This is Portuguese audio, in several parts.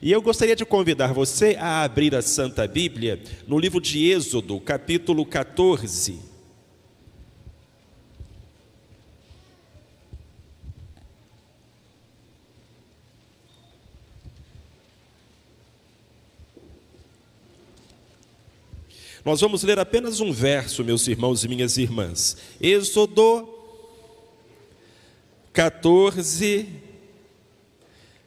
E eu gostaria de convidar você a abrir a Santa Bíblia no livro de Êxodo, capítulo 14. Nós vamos ler apenas um verso, meus irmãos e minhas irmãs. Êxodo 14,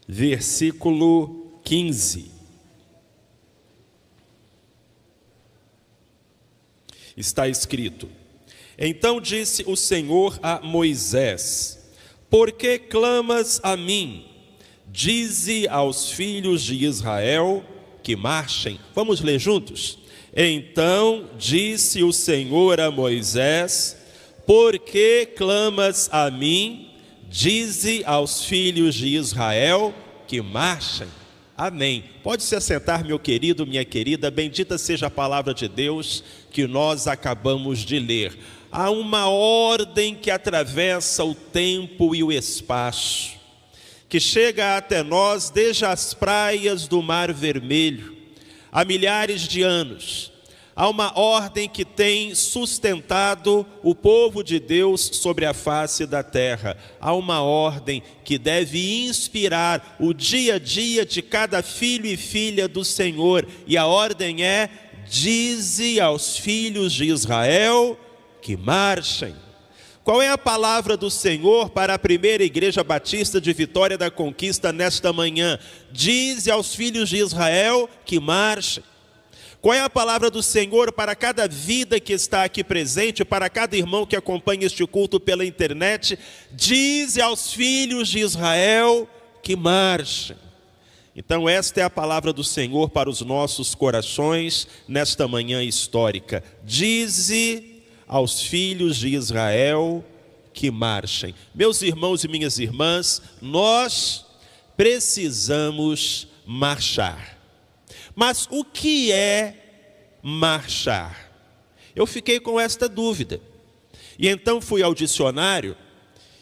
versículo 15. Está escrito: Então disse o Senhor a Moisés: Por que clamas a mim? Dize aos filhos de Israel que marchem. Vamos ler juntos? Então disse o Senhor a Moisés: Por que clamas a mim? Dize aos filhos de Israel que marchem. Amém. Pode se assentar, meu querido, minha querida. Bendita seja a palavra de Deus que nós acabamos de ler. Há uma ordem que atravessa o tempo e o espaço, que chega até nós desde as praias do Mar Vermelho, há milhares de anos. Há uma ordem que tem sustentado o povo de Deus sobre a face da terra. Há uma ordem que deve inspirar o dia a dia de cada filho e filha do Senhor. E a ordem é: dize aos filhos de Israel que marchem. Qual é a palavra do Senhor para a primeira igreja batista de Vitória da Conquista nesta manhã? Dize aos filhos de Israel que marchem. Qual é a palavra do Senhor para cada vida que está aqui presente, para cada irmão que acompanha este culto pela internet? Dize aos filhos de Israel que marchem. Então esta é a palavra do Senhor para os nossos corações nesta manhã histórica. Dize aos filhos de Israel que marchem. Meus irmãos e minhas irmãs, nós precisamos marchar. Mas o que é marchar? Eu fiquei com esta dúvida. E então fui ao dicionário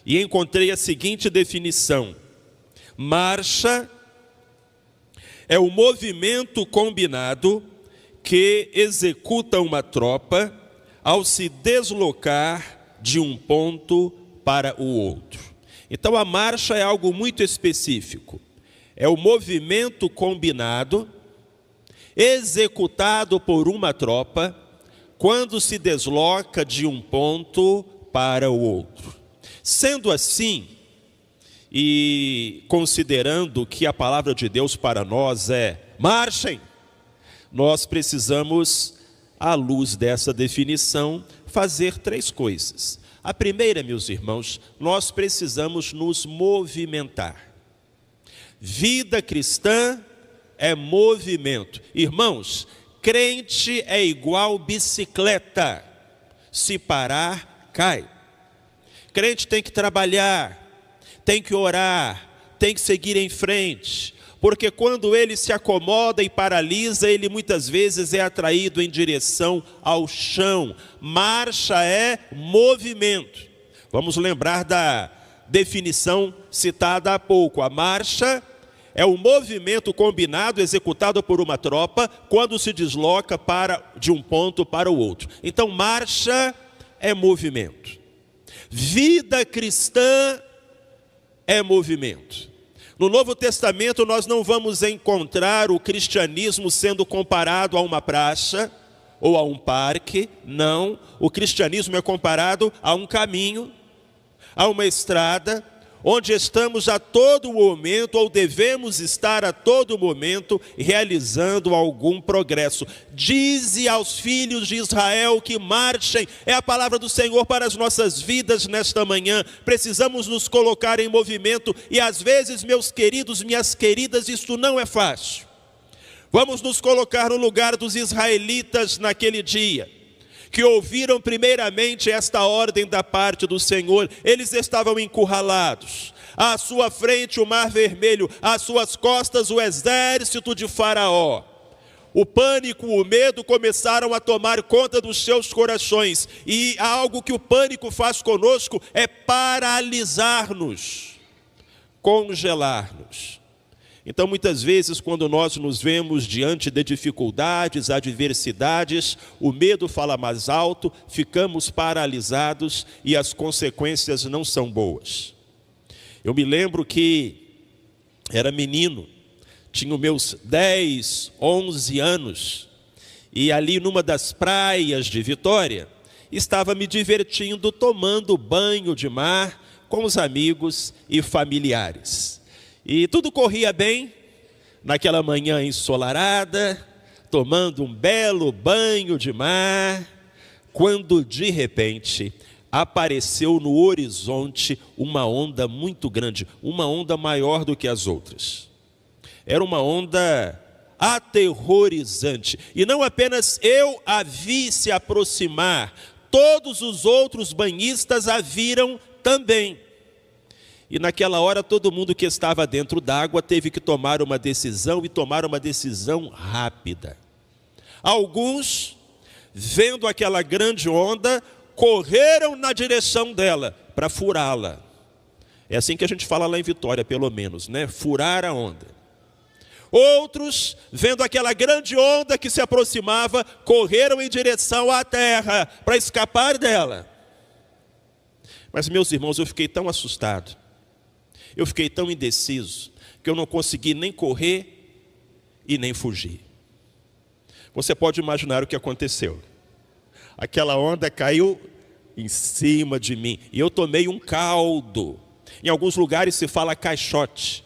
e encontrei a seguinte definição: marcha é o movimento combinado que executa uma tropa ao se deslocar de um ponto para o outro. Então a marcha é algo muito específico. É o movimento combinado executado por uma tropa quando se desloca de um ponto para o outro. Sendo assim, e considerando que a palavra de Deus para nós é marchem, nós precisamos, à luz dessa definição, fazer três coisas. A primeira, meus irmãos, nós precisamos nos movimentar. Vida cristã é movimento. Irmãos, crente é igual bicicleta. Se parar, cai. Crente tem que trabalhar, tem que orar, tem que seguir em frente. Porque quando ele se acomoda e paralisa, ele muitas vezes é atraído em direção ao chão. Marcha é movimento. Vamos lembrar da definição citada há pouco. A marcha é o movimento combinado executado por uma tropa quando se desloca de um ponto para o outro. Então, marcha é movimento. Vida cristã é movimento. No Novo Testamento nós não vamos encontrar o cristianismo sendo comparado a uma praça ou a um parque. Não, o cristianismo é comparado a um caminho, a uma estrada, onde estamos a todo momento, ou devemos estar a todo momento, realizando algum progresso. Dize aos filhos de Israel que marchem. É a palavra do Senhor para as nossas vidas nesta manhã. Precisamos nos colocar em movimento e às vezes, meus queridos, minhas queridas, isto não é fácil. Vamos nos colocar no lugar dos israelitas naquele dia, que ouviram primeiramente esta ordem da parte do Senhor. Eles estavam encurralados. À sua frente o Mar Vermelho, às suas costas o exército de Faraó. O pânico, o medo começaram a tomar conta dos seus corações. E algo que o pânico faz conosco é paralisar-nos, congelar-nos. Então, muitas vezes, quando nós nos vemos diante de dificuldades, adversidades, o medo fala mais alto, ficamos paralisados e as consequências não são boas. Eu me lembro que era menino, tinha meus 10, 11 anos, e ali numa das praias de Vitória, estava me divertindo tomando banho de mar com os amigos e familiares. E tudo corria bem, naquela manhã ensolarada, tomando um belo banho de mar, quando de repente apareceu no horizonte uma onda muito grande, uma onda maior do que as outras. Era uma onda aterrorizante, e não apenas eu a vi se aproximar, todos os outros banhistas a viram também. E naquela hora todo mundo que estava dentro d'água teve que tomar uma decisão, e tomar uma decisão rápida. Alguns, vendo aquela grande onda, correram na direção dela para furá-la. É assim que a gente fala lá em Vitória, pelo menos, né? Furar a onda. Outros, vendo aquela grande onda que se aproximava, correram em direção à terra para escapar dela. Mas, meus irmãos, eu fiquei tão assustado, eu fiquei tão indeciso, que eu não consegui nem correr e nem fugir. Você pode imaginar o que aconteceu. Aquela onda caiu em cima de mim, e eu tomei um caldo. Em alguns lugares se fala caixote,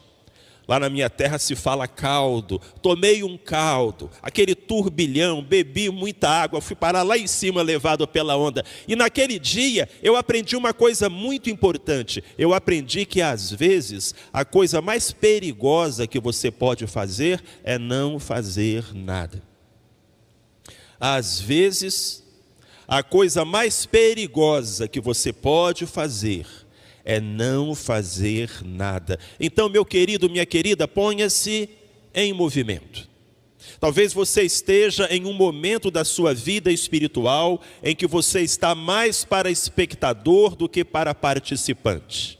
lá na minha terra se fala caldo. Tomei um caldo, aquele turbilhão, bebi muita água, fui parar lá em cima levado pela onda. E naquele dia eu aprendi uma coisa muito importante. Eu aprendi que às vezes a coisa mais perigosa que você pode fazer é não fazer nada. Às vezes a coisa mais perigosa que você pode fazer é não fazer nada. Então, meu querido, minha querida, ponha-se em movimento. Talvez você esteja em um momento da sua vida espiritual em que você está mais para espectador do que para participante.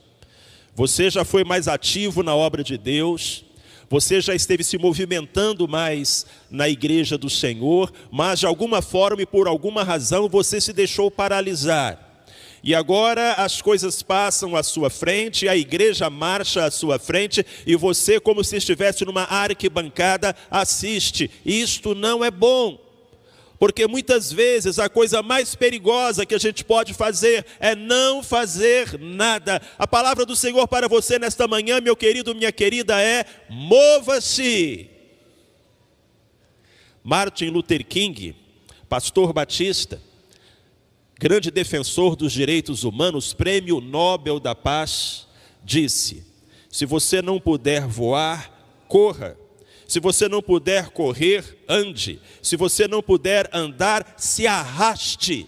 Você já foi mais ativo na obra de Deus, você já esteve se movimentando mais na igreja do Senhor, mas de alguma forma e por alguma razão você se deixou paralisar. E agora as coisas passam à sua frente, a igreja marcha à sua frente, e você, como se estivesse numa arquibancada, assiste. Isto não é bom, porque muitas vezes a coisa mais perigosa que a gente pode fazer é não fazer nada. A palavra do Senhor para você nesta manhã, meu querido, minha querida, é: mova-se. Martin Luther King, pastor batista, grande defensor dos direitos humanos, prêmio Nobel da Paz, disse: se você não puder voar, corra. Se você não puder correr, ande. Se você não puder andar, se arraste.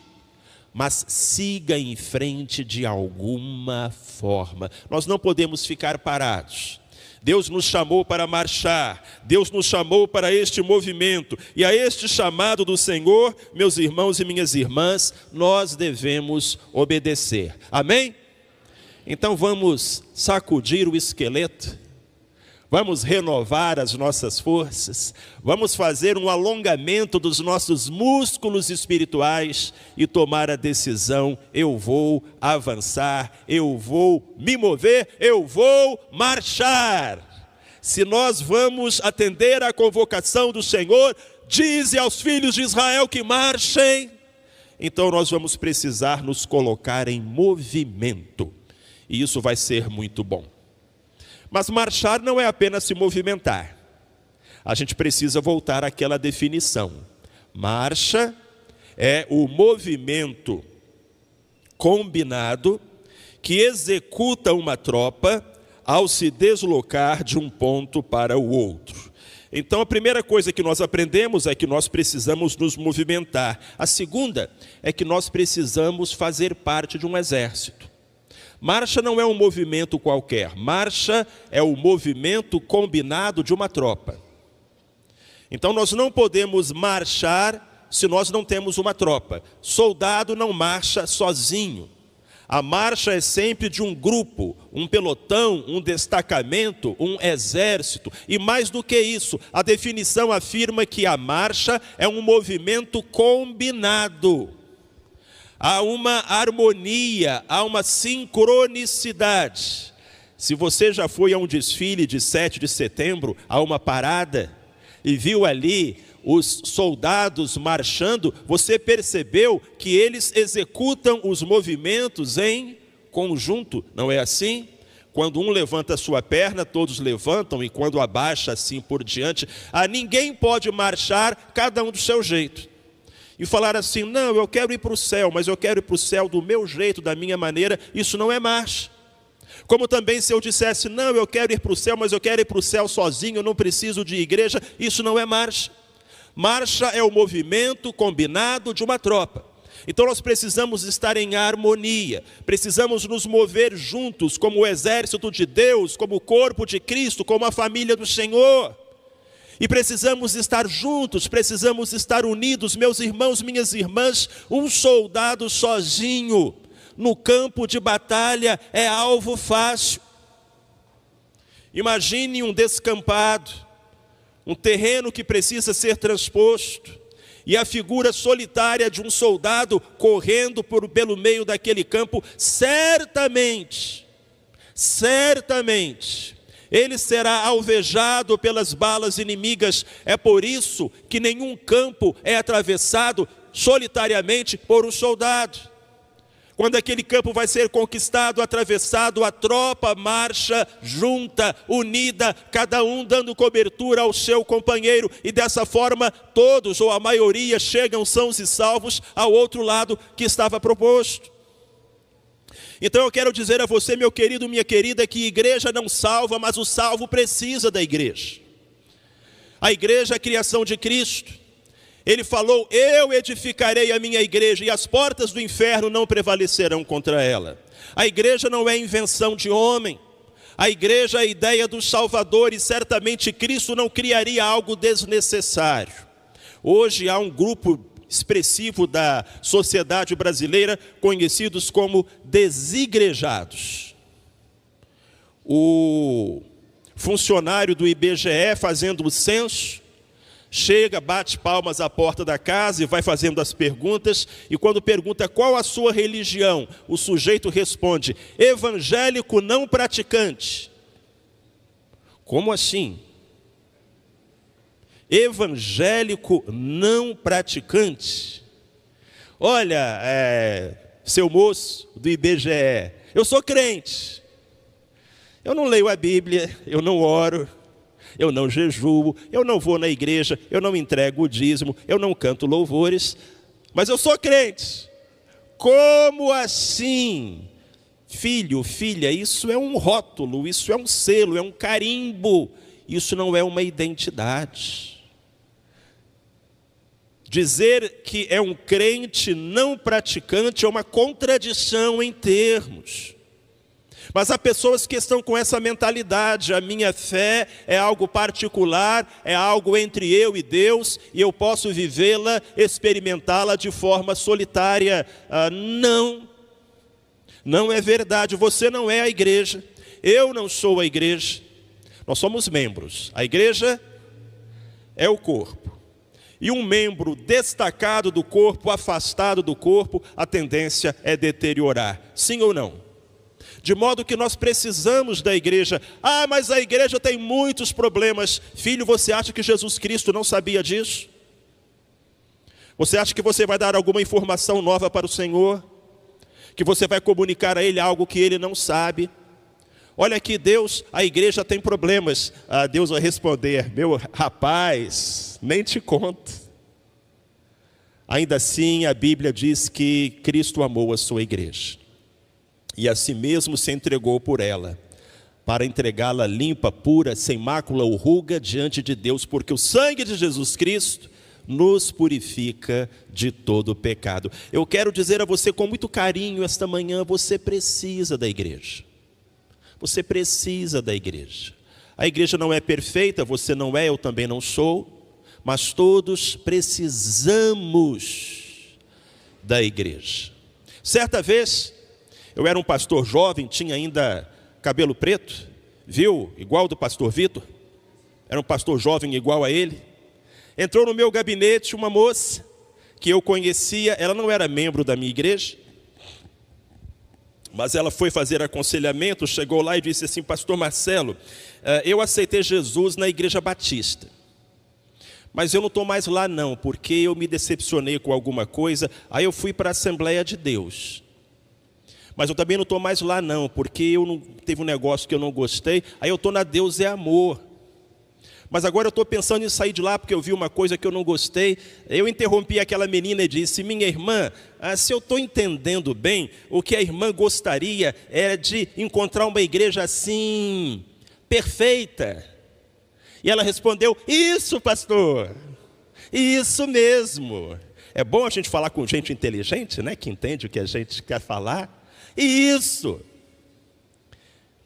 Mas siga em frente de alguma forma. Nós não podemos ficar parados. Deus nos chamou para marchar, Deus nos chamou para este movimento, e a este chamado do Senhor, meus irmãos e minhas irmãs, nós devemos obedecer. Amém? Então vamos sacudir o esqueleto, vamos renovar as nossas forças, vamos fazer um alongamento dos nossos músculos espirituais e tomar a decisão: eu vou avançar, eu vou me mover, eu vou marchar. Se nós vamos atender à convocação do Senhor, dize aos filhos de Israel que marchem, então nós vamos precisar nos colocar em movimento, e isso vai ser muito bom. Mas marchar não é apenas se movimentar. A gente precisa voltar àquela definição. Marcha é o movimento combinado que executa uma tropa ao se deslocar de um ponto para o outro. Então a primeira coisa que nós aprendemos é que nós precisamos nos movimentar. A segunda é que nós precisamos fazer parte de um exército. Marcha não é um movimento qualquer, marcha é o movimento combinado de uma tropa. Então nós não podemos marchar se nós não temos uma tropa. Soldado não marcha sozinho. A marcha é sempre de um grupo, um pelotão, um destacamento, um exército. E mais do que isso, a definição afirma que a marcha é um movimento combinado. Há uma harmonia, há uma sincronicidade. Se você já foi a um desfile de 7 de setembro, a uma parada, e viu ali os soldados marchando, você percebeu que eles executam os movimentos em conjunto, não é assim? Quando um levanta a sua perna, todos levantam, e quando abaixa, assim por diante. Ninguém pode marchar, cada um do seu jeito. E falar assim, não, eu quero ir para o céu, mas eu quero ir para o céu do meu jeito, da minha maneira, isso não é marcha. Como também se eu dissesse, não, eu quero ir para o céu, mas eu quero ir para o céu sozinho, eu não preciso de igreja, isso não é marcha. Marcha é o movimento combinado de uma tropa. Então nós precisamos estar em harmonia, precisamos nos mover juntos como o exército de Deus, como o corpo de Cristo, como a família do Senhor. E precisamos estar juntos, precisamos estar unidos, meus irmãos, minhas irmãs. Um soldado sozinho no campo de batalha é alvo fácil. Imagine um descampado, um terreno que precisa ser transposto, e a figura solitária de um soldado correndo pelo meio daquele campo, certamente, ele será alvejado pelas balas inimigas. É por isso que nenhum campo é atravessado solitariamente por um soldado. Quando aquele campo vai ser conquistado, atravessado, a tropa marcha junta, unida, cada um dando cobertura ao seu companheiro, e dessa forma todos ou a maioria chegam sãos e salvos ao outro lado que estava proposto. Então eu quero dizer a você, meu querido, minha querida, que igreja não salva, mas o salvo precisa da igreja. A igreja é a criação de Cristo. Ele falou, eu edificarei a minha igreja e as portas do inferno não prevalecerão contra ela. A igreja não é invenção de homem. A igreja é a ideia do Salvador, e certamente Cristo não criaria algo desnecessário. Hoje há um grupo expressivo da sociedade brasileira, conhecidos como desigrejados. O funcionário do IBGE fazendo o censo, chega, bate palmas à porta da casa e vai fazendo as perguntas, e quando pergunta qual a sua religião, o sujeito responde, evangélico não praticante. Como assim? Evangélico não praticante? Olha, seu moço do IBGE, eu sou crente, eu não leio a Bíblia, eu não oro, eu não jejuo, eu não vou na igreja, eu não entrego o dízimo, eu não canto louvores, mas eu sou crente. Como assim? Filho, filha, isso é um rótulo, isso é um selo, é um carimbo, isso não é uma identidade. Dizer que é um crente não praticante é uma contradição em termos. Mas há pessoas que estão com essa mentalidade, a minha fé é algo particular, é algo entre eu e Deus, e eu posso vivê-la, experimentá-la de forma solitária. Não é verdade, você não é a igreja, eu não sou a igreja, nós somos membros, a igreja é o corpo. E um membro destacado do corpo, afastado do corpo, a tendência é deteriorar, sim ou não? De modo que nós precisamos da igreja. Mas a igreja tem muitos problemas. Filho, você acha que Jesus Cristo não sabia disso? Você acha que você vai dar alguma informação nova para o Senhor? Que você vai comunicar a Ele algo que Ele não sabe? Olha aqui, Deus, a igreja tem problemas. Deus vai responder, meu rapaz, nem te conto. Ainda assim, a Bíblia diz que Cristo amou a sua igreja. E a si mesmo se entregou por ela, para entregá-la limpa, pura, sem mácula ou ruga diante de Deus, porque o sangue de Jesus Cristo nos purifica de todo pecado. Eu quero dizer a você com muito carinho esta manhã, você precisa da igreja. Você precisa da igreja. A igreja não é perfeita, você não é, eu também não sou, mas todos precisamos da igreja. Certa vez, Eu era um pastor jovem, tinha ainda cabelo preto, viu? Igual do pastor Vitor. Era um pastor jovem igual a ele. Entrou no meu gabinete uma moça que eu conhecia, ela não era membro da minha igreja, mas ela foi fazer aconselhamento, chegou lá e disse assim: pastor Marcelo, eu aceitei Jesus na Igreja Batista, mas eu não estou mais lá não, porque eu me decepcionei com alguma coisa, aí eu fui para a Assembleia de Deus. Mas eu também não estou mais lá não, porque teve um negócio que eu não gostei, aí eu estou na Deus é Amor. Mas agora eu estou pensando em sair de lá porque eu vi uma coisa que eu não gostei. Eu interrompi aquela menina e disse: minha irmã, se eu estou entendendo bem, o que a irmã gostaria era de encontrar uma igreja assim, perfeita. E ela respondeu: isso, pastor, isso mesmo. É bom a gente falar com gente inteligente, né? Que entende o que a gente quer falar. Isso.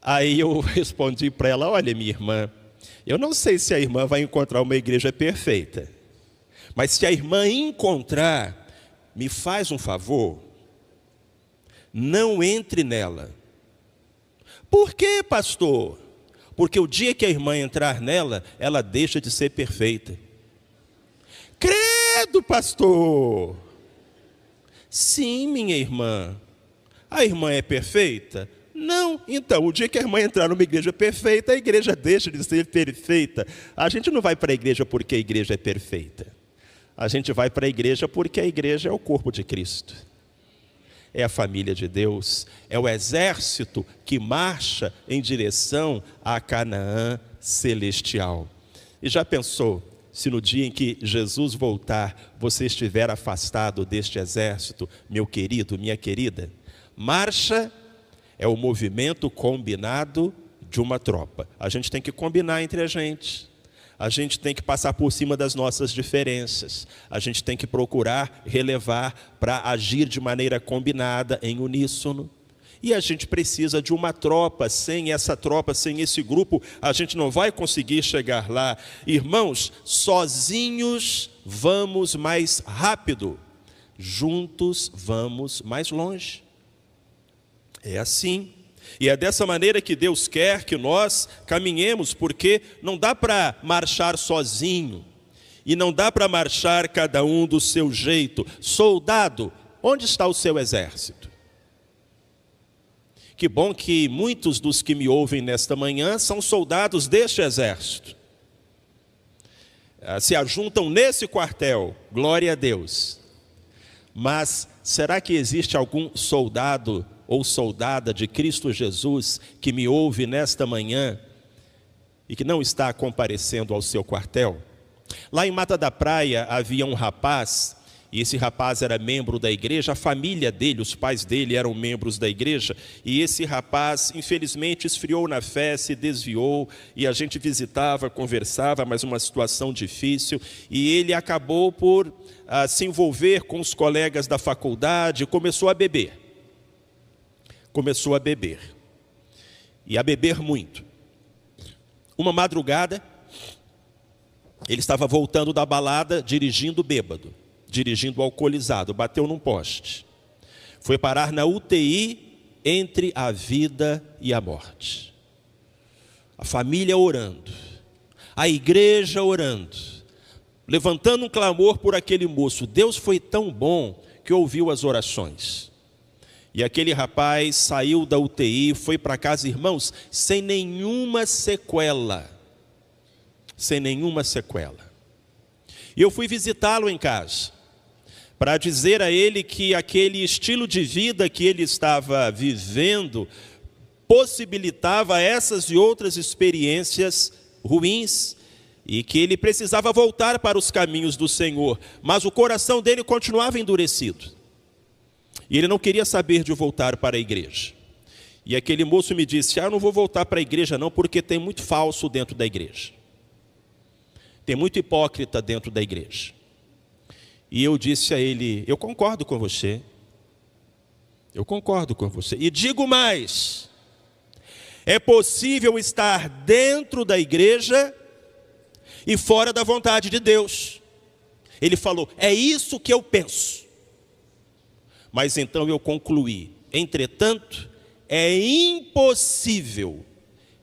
Aí eu respondi para ela: olha, minha irmã, eu não sei se a irmã vai encontrar uma igreja perfeita, mas se a irmã encontrar, me faz um favor, não entre nela. Por quê, pastor? Porque o dia que a irmã entrar nela, ela deixa de ser perfeita. Credo, pastor! Sim, minha irmã. A irmã é perfeita? Não, então, o dia que a irmã entrar numa igreja perfeita, a igreja deixa de ser perfeita. A gente não vai para a igreja porque a igreja é perfeita. A gente vai para a igreja porque a igreja é o corpo de Cristo. É a família de Deus, é o exército que marcha em direção a Canaã celestial. E já pensou, se no dia em que Jesus voltar, você estiver afastado deste exército, meu querido, minha querida? Marcha é o movimento combinado de uma tropa. A gente tem que combinar entre a gente. A gente tem que passar por cima das nossas diferenças. A gente tem que procurar relevar para agir de maneira combinada, em uníssono. E a gente precisa de uma tropa. Sem essa tropa, sem esse grupo, a gente não vai conseguir chegar lá. Irmãos, sozinhos vamos mais rápido. Juntos vamos mais longe. É assim, e é dessa maneira que Deus quer que nós caminhemos, porque não dá para marchar sozinho, e não dá para marchar cada um do seu jeito. Soldado, onde está o seu exército? Que bom que muitos dos que me ouvem nesta manhã são soldados deste exército. Se ajuntam nesse quartel, glória a Deus. Mas será que existe algum soldado ou soldada de Cristo Jesus que me ouve nesta manhã e que não está comparecendo ao seu quartel? Lá em Mata da Praia havia um rapaz, e esse rapaz era membro da igreja, a família dele, os pais dele eram membros da igreja, e esse rapaz infelizmente esfriou na fé, se desviou, e a gente visitava, conversava, mas uma situação difícil, e ele acabou por se envolver com os colegas da faculdade, começou a beber, e a beber muito. Uma madrugada, ele estava voltando da balada, dirigindo bêbado, dirigindo alcoolizado, bateu num poste. Foi parar na UTI entre a vida e a morte. A família orando, a igreja orando, levantando um clamor por aquele moço. Deus foi tão bom que ouviu as orações. E aquele rapaz saiu da UTI, foi para casa, irmãos, sem nenhuma sequela. Sem nenhuma sequela. E eu fui visitá-lo em casa, para dizer a ele que aquele estilo de vida que ele estava vivendo possibilitava essas e outras experiências ruins, e que ele precisava voltar para os caminhos do Senhor, mas o coração dele continuava endurecido. E ele não queria saber de voltar para a igreja. E aquele moço me disse: eu não vou voltar para a igreja não, porque tem muito falso dentro da igreja. Tem muito hipócrita dentro da igreja. E eu disse a ele: eu concordo com você. Eu concordo com você. E digo mais: é possível estar dentro da igreja e fora da vontade de Deus. Ele falou: é isso que eu penso. Mas então eu concluí: Entretanto, é impossível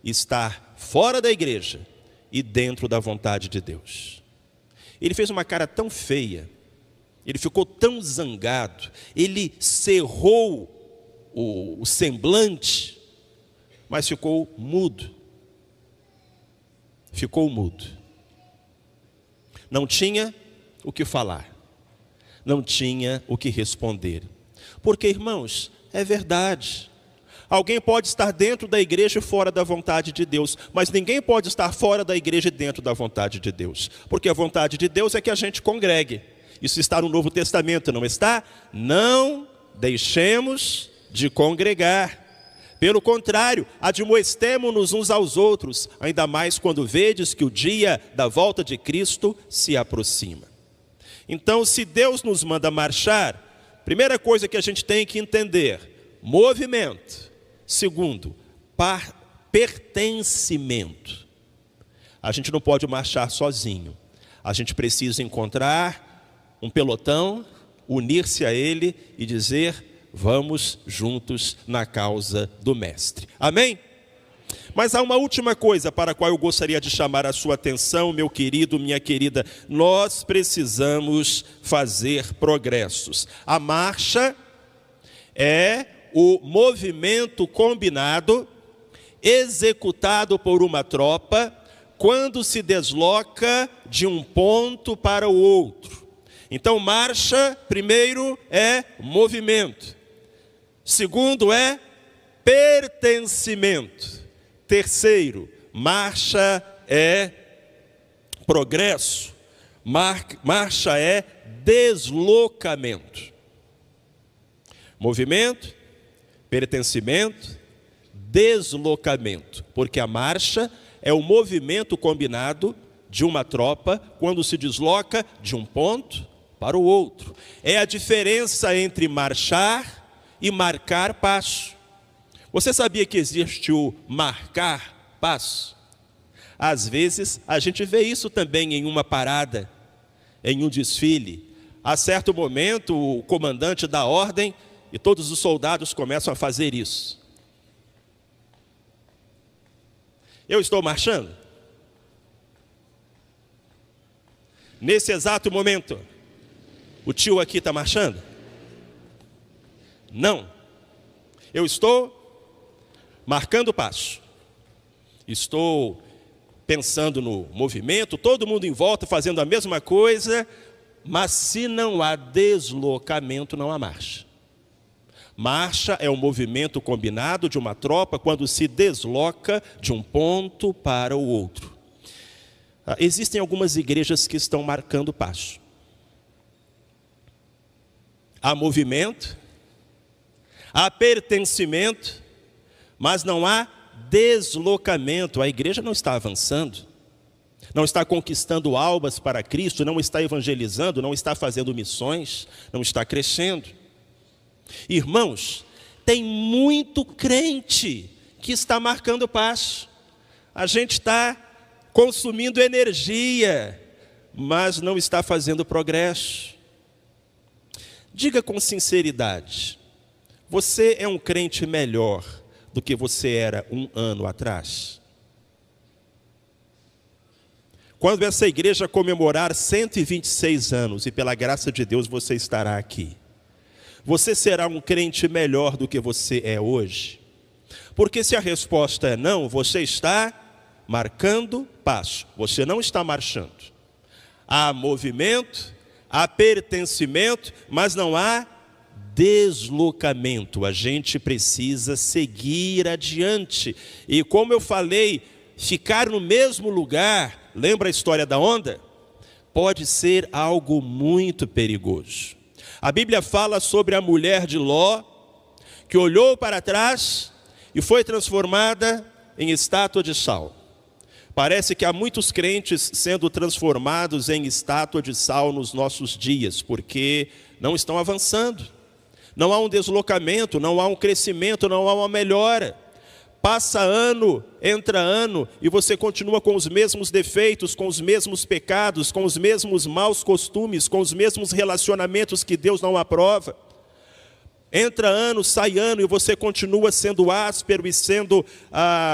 estar fora da igreja e dentro da vontade de Deus. Ele fez uma cara tão feia, ele ficou tão zangado, ele cerrou o semblante, mas ficou mudo. Ficou mudo. Não tinha o que falar, não tinha o que responder. Porque, irmãos, é verdade. Alguém pode estar dentro da igreja e fora da vontade de Deus, mas ninguém pode estar fora da igreja e dentro da vontade de Deus. Porque a vontade de Deus é que a gente congregue. Isso está no Novo Testamento, não está? Não deixemos de congregar. Pelo contrário, admoestemo-nos uns aos outros, ainda mais quando vedes que o dia da volta de Cristo se aproxima. Então, se Deus nos manda marchar, primeira coisa que a gente tem que entender, movimento. Segundo, pertencimento. A gente não pode marchar sozinho. A gente precisa encontrar um pelotão, unir-se a ele e dizer: vamos juntos na causa do Mestre. Amém? Mas há uma última coisa para a qual eu gostaria de chamar a sua atenção, meu querido, minha querida. Nós precisamos fazer progressos. A marcha é o movimento combinado, executado por uma tropa, quando se desloca de um ponto para o outro. Então, marcha, primeiro, é movimento. Segundo, é pertencimento. Terceiro, marcha é progresso. Marcha é deslocamento. Movimento, pertencimento, deslocamento. Porque a marcha é o movimento combinado de uma tropa quando se desloca de um ponto para o outro. É a diferença entre marchar e marcar passo. Você sabia que existe o marcar passo? Às vezes a gente vê isso também em uma parada, em um desfile. A certo momento o comandante dá ordem e todos os soldados começam a fazer isso. Eu estou marchando? Nesse exato momento, o tio aqui está marchando? Não. Eu estou marcando passo. Estou pensando no movimento, todo mundo em volta fazendo a mesma coisa, mas se não há deslocamento, não há marcha. Marcha é um movimento combinado de uma tropa quando se desloca de um ponto para o outro. Existem algumas igrejas que estão marcando passo. Há movimento, há pertencimento, mas não há deslocamento. A igreja não está avançando, não está conquistando almas para Cristo, não está evangelizando, não está fazendo missões, não está crescendo. Irmãos, tem muito crente que está marcando passo. A gente está consumindo energia, mas não está fazendo progresso. Diga com sinceridade, você é um crente melhor do que você era um ano atrás? Quando essa igreja comemorar 126 anos, e pela graça de Deus você estará aqui, você será um crente melhor do que você é hoje? Porque se a resposta é não, você está marcando passo, você não está marchando. Há movimento, há pertencimento, mas não há deslocamento. A gente precisa seguir adiante. E como eu falei, ficar no mesmo lugar, lembra a história da onda? Pode ser algo muito perigoso. A Bíblia fala sobre a mulher de Ló, que olhou para trás e foi transformada em estátua de sal. Parece que há muitos crentes sendo transformados em estátua de sal nos nossos dias, porque não estão avançando. Não há um deslocamento, não há um crescimento, não há uma melhora. Passa ano, entra ano, e você continua com os mesmos defeitos, com os mesmos pecados, com os mesmos maus costumes, com os mesmos relacionamentos que Deus não aprova. Entra ano, sai ano, e você continua sendo áspero e sendo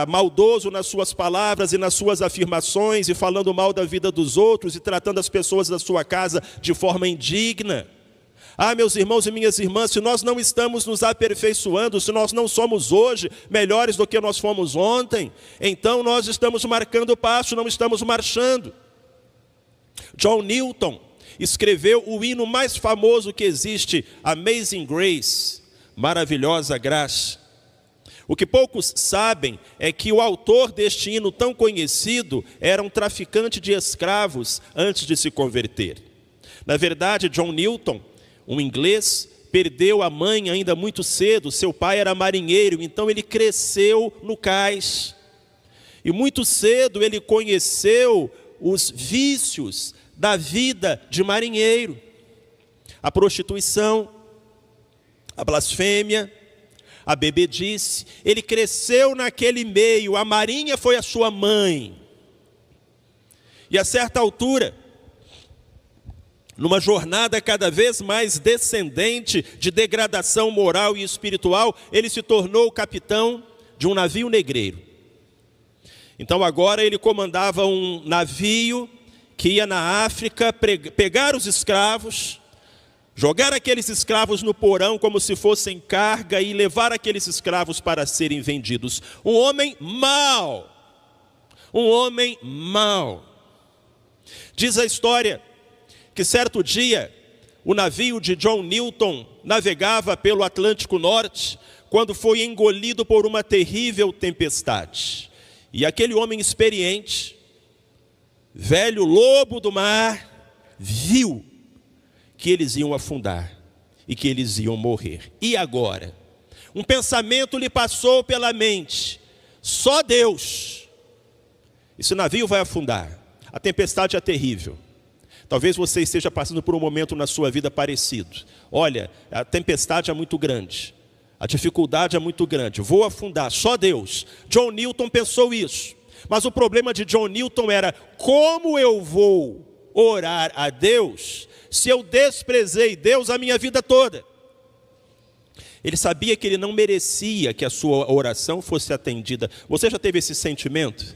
maldoso nas suas palavras e nas suas afirmações, e falando mal da vida dos outros, e tratando as pessoas da sua casa de forma indigna. Meus irmãos e minhas irmãs, se nós não estamos nos aperfeiçoando, se nós não somos hoje melhores do que nós fomos ontem, então nós estamos marcando passo, não estamos marchando. John Newton escreveu o hino mais famoso que existe, Amazing Grace, Maravilhosa Graça. O que poucos sabem é que o autor deste hino tão conhecido era um traficante de escravos antes de se converter. Na verdade, John Newton, um inglês, perdeu a mãe ainda muito cedo. Seu pai era marinheiro, então ele cresceu no cais. E muito cedo ele conheceu os vícios da vida de marinheiro: a prostituição, a blasfêmia, a bebedice. Ele cresceu naquele meio, a marinha foi a sua mãe. E a certa altura, numa jornada cada vez mais descendente de degradação moral e espiritual, ele se tornou capitão de um navio negreiro. Então agora ele comandava um navio que ia na África pegar os escravos, jogar aqueles escravos no porão como se fossem carga e levar aqueles escravos para serem vendidos. Um homem mau. Diz a história que certo dia o navio de John Newton navegava pelo Atlântico Norte, quando foi engolido por uma terrível tempestade. E aquele homem experiente, velho lobo do mar, viu que eles iam afundar e que eles iam morrer. E agora? Um pensamento lhe passou pela mente: só Deus. Esse navio vai afundar. A tempestade é terrível. Talvez você esteja passando por um momento na sua vida parecido. Olha, a tempestade é muito grande, a dificuldade é muito grande, vou afundar, só Deus. John Newton pensou isso. Mas o problema de John Newton era: como eu vou orar a Deus se eu desprezei Deus a minha vida toda? Ele sabia que ele não merecia que a sua oração fosse atendida. Você já teve esse sentimento?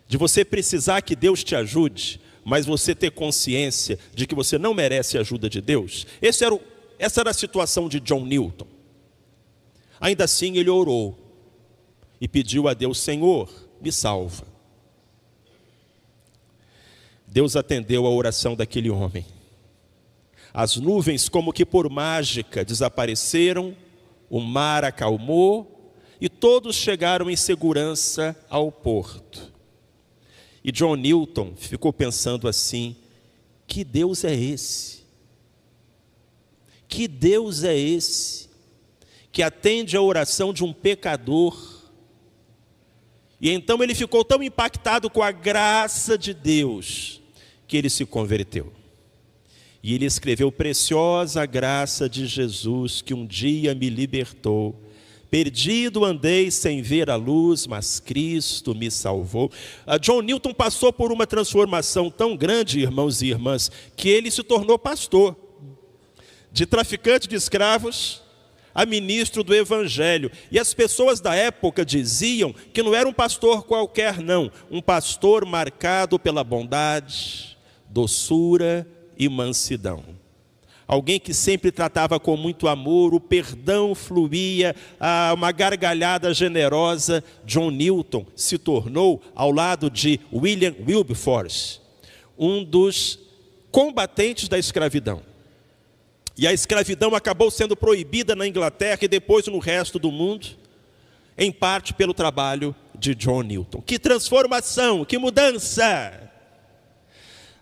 De você precisar que Deus te ajude, mas você ter consciência de que você não merece a ajuda de Deus? Essa era a situação de John Newton. Ainda assim ele orou e pediu a Deus: Senhor, me salva. Deus atendeu a oração daquele homem. As nuvens, como que por mágica, desapareceram, o mar acalmou e todos chegaram em segurança ao porto. E John Newton ficou pensando assim: que Deus é esse? Que Deus é esse que atende a oração de um pecador? E então ele ficou tão impactado com a graça de Deus que ele se converteu. E ele escreveu: preciosa graça de Jesus que um dia me libertou. Perdido andei sem ver a luz, mas Cristo me salvou. John Newton passou por uma transformação tão grande, irmãos e irmãs, que ele se tornou pastor. De traficante de escravos a ministro do Evangelho. E as pessoas da época diziam que não era um pastor qualquer, não. Um pastor marcado pela bondade, doçura e mansidão. Alguém que sempre tratava com muito amor, o perdão fluía, uma gargalhada generosa. John Newton se tornou, ao lado de William Wilberforce, um dos combatentes da escravidão. E a escravidão acabou sendo proibida na Inglaterra e depois no resto do mundo, em parte pelo trabalho de John Newton. Que transformação, que mudança!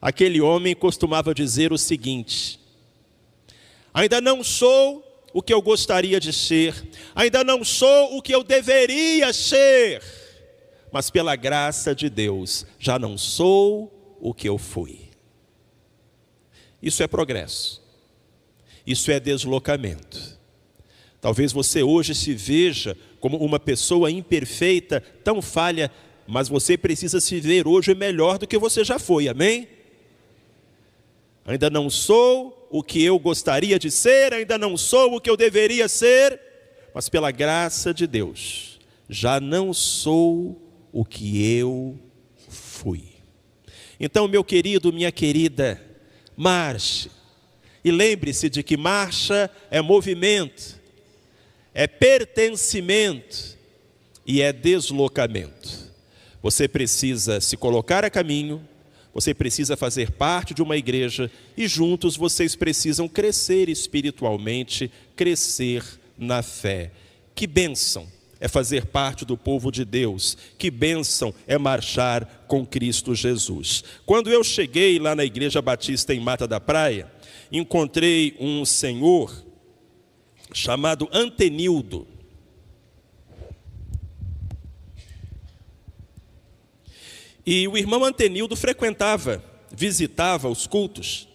Aquele homem costumava dizer o seguinte: ainda não sou o que eu gostaria de ser, ainda não sou o que eu deveria ser, mas pela graça de Deus, já não sou o que eu fui. Isso é progresso, isso é deslocamento. Talvez você hoje se veja como uma pessoa imperfeita, tão falha, mas você precisa se ver hoje melhor do que você já foi, amém? ainda não sou o que eu gostaria de ser, ainda não sou o que eu deveria ser, mas pela graça de Deus, já não sou o que eu fui. Então, meu querido, minha querida, marche. E lembre-se de que marcha é movimento, é pertencimento e é deslocamento. Você precisa se colocar a caminho, você precisa fazer parte de uma igreja e juntos vocês precisam crescer espiritualmente, crescer na fé. Que bênção é fazer parte do povo de Deus, que bênção é marchar com Cristo Jesus. Quando eu cheguei lá na Igreja Batista em Mata da Praia, encontrei um senhor chamado Antenildo. E o irmão Antenildo visitava os cultos.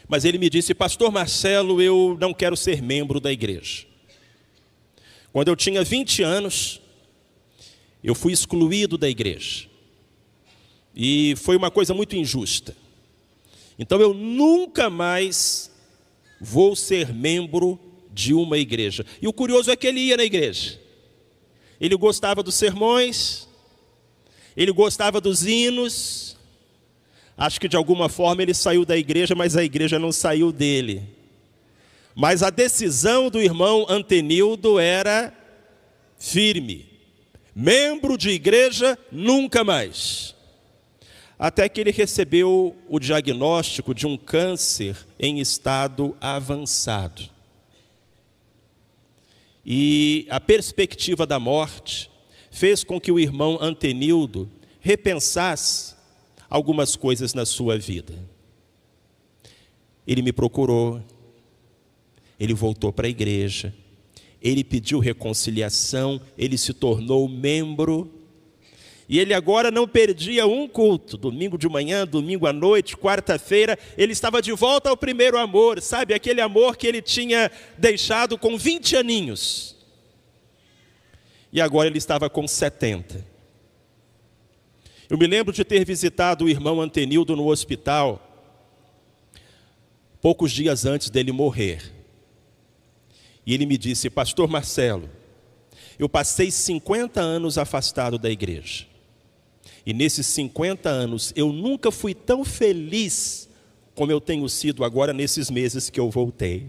Mas ele me disse: pastor Marcelo, eu não quero ser membro da igreja. Quando eu tinha 20 anos, eu fui excluído da igreja. E foi uma coisa muito injusta. Então eu nunca mais vou ser membro de uma igreja. E o curioso é que ele ia na igreja. Ele gostava dos sermões, ele gostava dos hinos. Acho que de alguma forma ele saiu da igreja, mas a igreja não saiu dele. Mas a decisão do irmão Antenildo era firme. Membro de igreja, nunca mais. Até que ele recebeu o diagnóstico de um câncer em estado avançado. E a perspectiva da morte fez com que o irmão Antenildo repensasse algumas coisas na sua vida. Ele me procurou, ele voltou para a igreja, ele pediu reconciliação, ele se tornou membro, e ele agora não perdia um culto, domingo de manhã, domingo à noite, quarta-feira, ele estava de volta ao primeiro amor, sabe, aquele amor que ele tinha deixado com 20 aninhos, e agora ele estava com 70. Eu me lembro de ter visitado o irmão Antenildo no hospital, poucos dias antes dele morrer. E ele me disse: pastor Marcelo, eu passei 50 anos afastado da igreja. E nesses 50 anos eu nunca fui tão feliz como eu tenho sido agora nesses meses que eu voltei.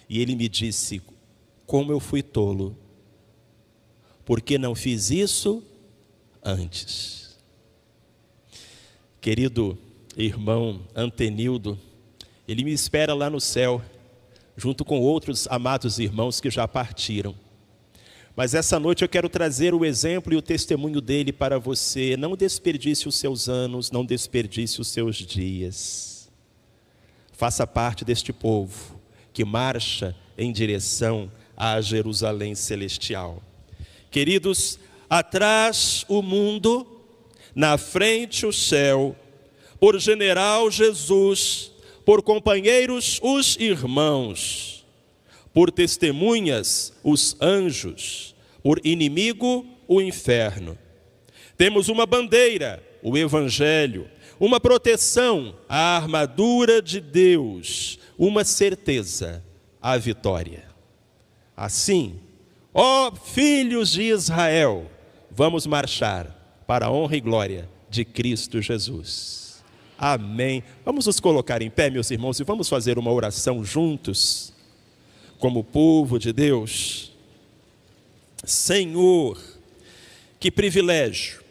E ele me disse: como eu fui tolo, porque não fiz isso antes. Querido irmão Antenildo, ele me espera lá no céu, junto com outros amados irmãos que já partiram. Mas essa noite eu quero trazer o exemplo e o testemunho dele para você. Não desperdice os seus anos, não desperdice os seus dias. Faça parte deste povo que marcha em direção à Jerusalém celestial. Queridos, atrás o mundo, na frente o céu, por general Jesus, por companheiros os irmãos, por testemunhas os anjos, por inimigo o inferno. Temos uma bandeira, o Evangelho, uma proteção, a armadura de Deus, uma certeza, a vitória. Assim, ó filhos de Israel, vamos marchar para a honra e glória de Cristo Jesus. Amém. Vamos nos colocar em pé, meus irmãos, e vamos fazer uma oração juntos, como povo de Deus. Senhor, que privilégio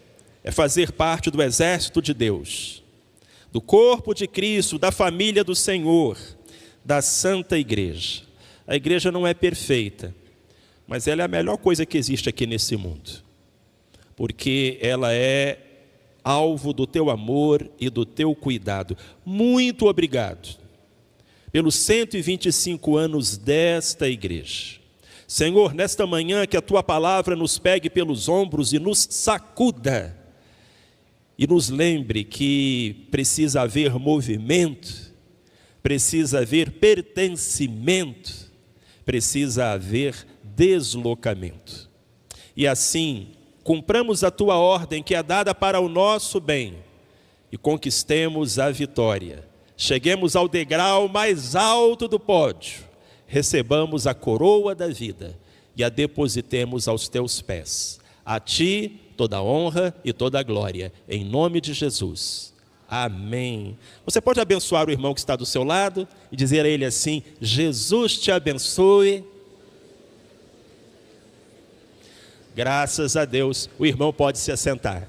é fazer parte do exército de Deus, do corpo de Cristo, da família do Senhor, da Santa Igreja. A igreja não é perfeita, mas ela é a melhor coisa que existe aqui nesse mundo, porque ela é alvo do teu amor e do teu cuidado. Muito obrigado pelos 125 anos desta igreja. Senhor, nesta manhã que a tua palavra nos pegue pelos ombros e nos sacuda, e nos lembre que precisa haver movimento, precisa haver pertencimento, precisa haver deslocamento. E assim, cumpramos a tua ordem que é dada para o nosso bem, e conquistemos a vitória. Cheguemos ao degrau mais alto do pódio, recebamos a coroa da vida e a depositemos aos teus pés. A ti toda a honra e toda a glória, em nome de Jesus. Amém. Você pode abençoar o irmão que está do seu lado e dizer a ele assim: Jesus te abençoe. Graças a Deus, o irmão pode se assentar.